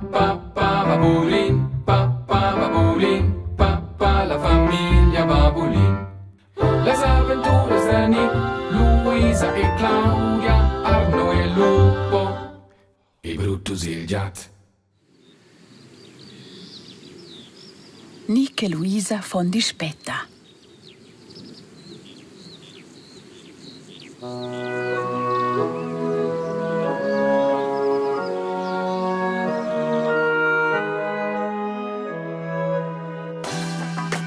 Babulin, papà, la famiglia Babulin. Le avventure di Nick, Luisa e Claudia, Arno e Lupo, e Brutus e il gat. Nick e Luisa fan dispetta.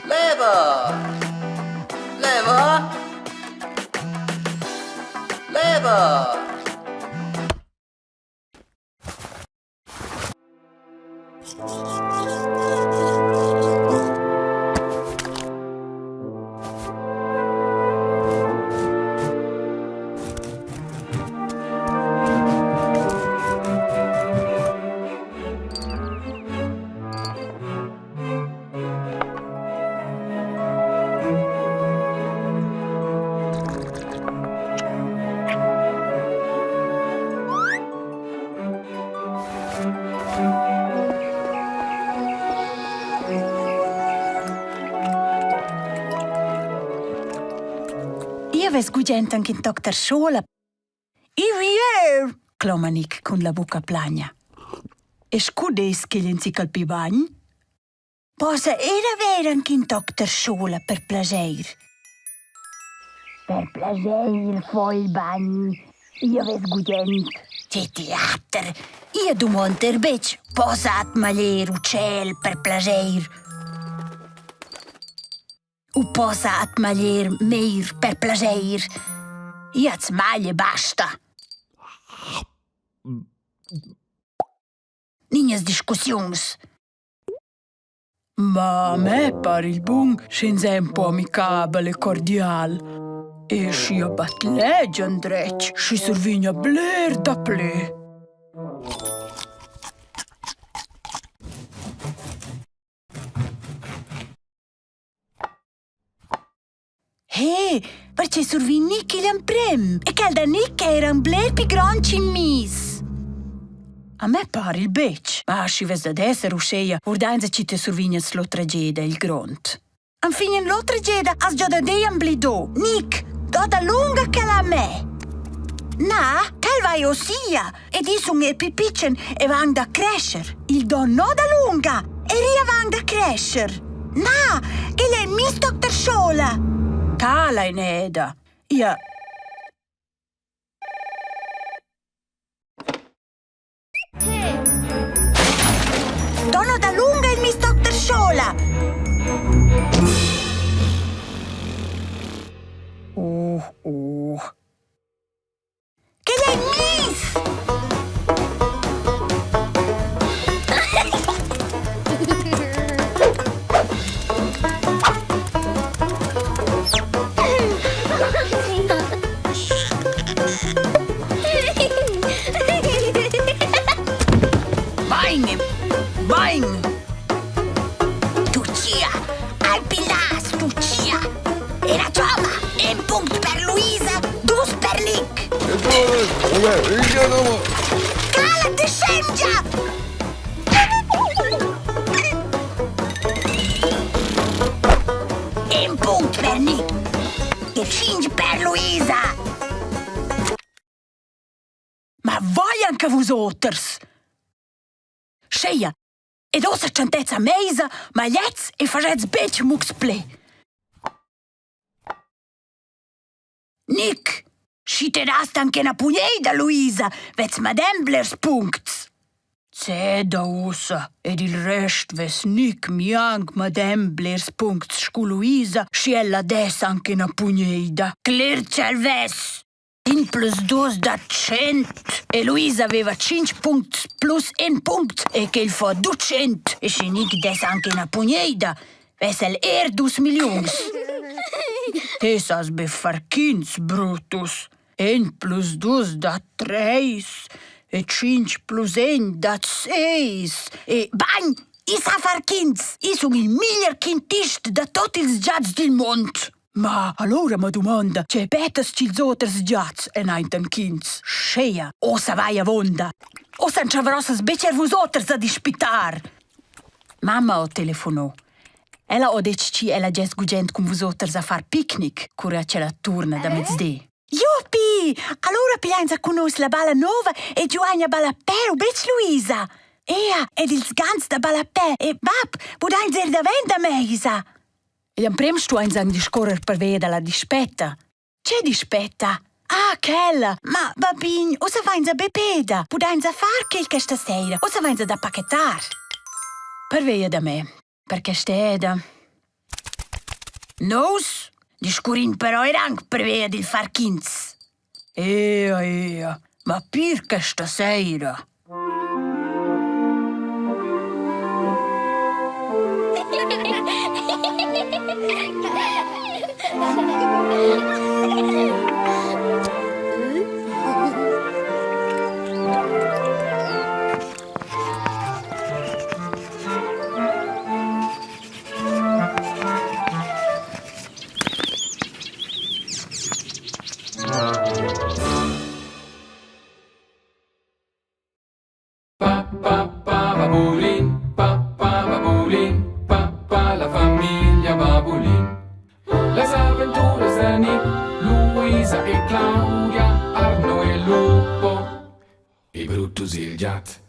Leva! Leva! Leva! Io ves gugent anche in doctor Schola. Io clama Nick con la bocca plagna. E scudes che gli insica il pibagn? Posa era vera anche in doctor Schola per placer. Per placer foi il bagn. Io ves gugent. C'è teater. Io domonter bec. Posat maler uccel per placer. U posa at maler meir per placer. Iats maglie basta. Niñas discussions. Ma a me pare il bun senza un po' amicabile e cordial. E si abbat legge andrec, si survigna bler da ple. Perché survi Nick l'amprem e che da Nick era un bler pi granci in mis. A me pare il bec, ma si ves da essere usceia, urdanza ci te survignas lo trageda il gront. An fine lo trageda as già da dei un blido. Nick, da lunga che la me. Na, che vai ossia, ed isung e pipicen e van da crescer. Il don no da lunga, e ria van da crescer. Na, che lei mis doctor Schola. Cala in eda. Ia. Dono da lunga il mis doctor Schola. Che lei mis? Bain! Tucia! Al pilas, Tucia! Era trova! Un punct per Luisa, dus per Nick! Cala, te scemgia! Un punct per Nick! E 5 per Luisa! Ma voi anche vosotters! Sceia! Ed ossa centezza meisa, ma liets e farets bec mux ple. Nick, si te rast anche na pugneda, Luisa, vez madem blers punkts. Ceda ossa, ed il rest ves Nick miang madem blers punkts scu Luisa, sciella des anche na pugneda. Cler cerves! In plus 2 da 100. E Luisa aveva 5 punti plus 1 punto. E che il fa 200. E se Nick des anche una pugneda. Vesel 2 milioni. Te sas beffar 15, Brutus. 1 plus 2 da 3. E 5 plus 1 da 6. E bagn! I sa far 15. I sono il miglior quintist da tutti i giats del mondo. Ma allora mi domanda, c'è betes cils oters giats en ein ten kins? Schea, o sa vai a vonda. O san ciavrosas becer vus oters a dispitar. Mamma o telefonò. Ella o ci ella ges gugent cum vus oters a far picnic, cura ce la turna da mezz'dì. Yuppie! Allora piglianza conosce la balla nova e giuagna balla per bec Luisa. Ea, ed ils gans da balla per e bab, budain zer da venda meisa. E am prem stu eins an discorrer per veda la dispetta. C'è dispetta? Ah, quella! Ma, babin, o sa vains a bepeda? Budain a far quel stasera, o sa vains a da pacchettar? Per veda da me, perché steda. Nos? Discurin però era anche per via del far kins. Ea, ma pirca stasera. Papà, la famiglia Babulin. Les avventure de Nick, Luisa e Claudia, Arno e Lupo, e Brutus il Gat.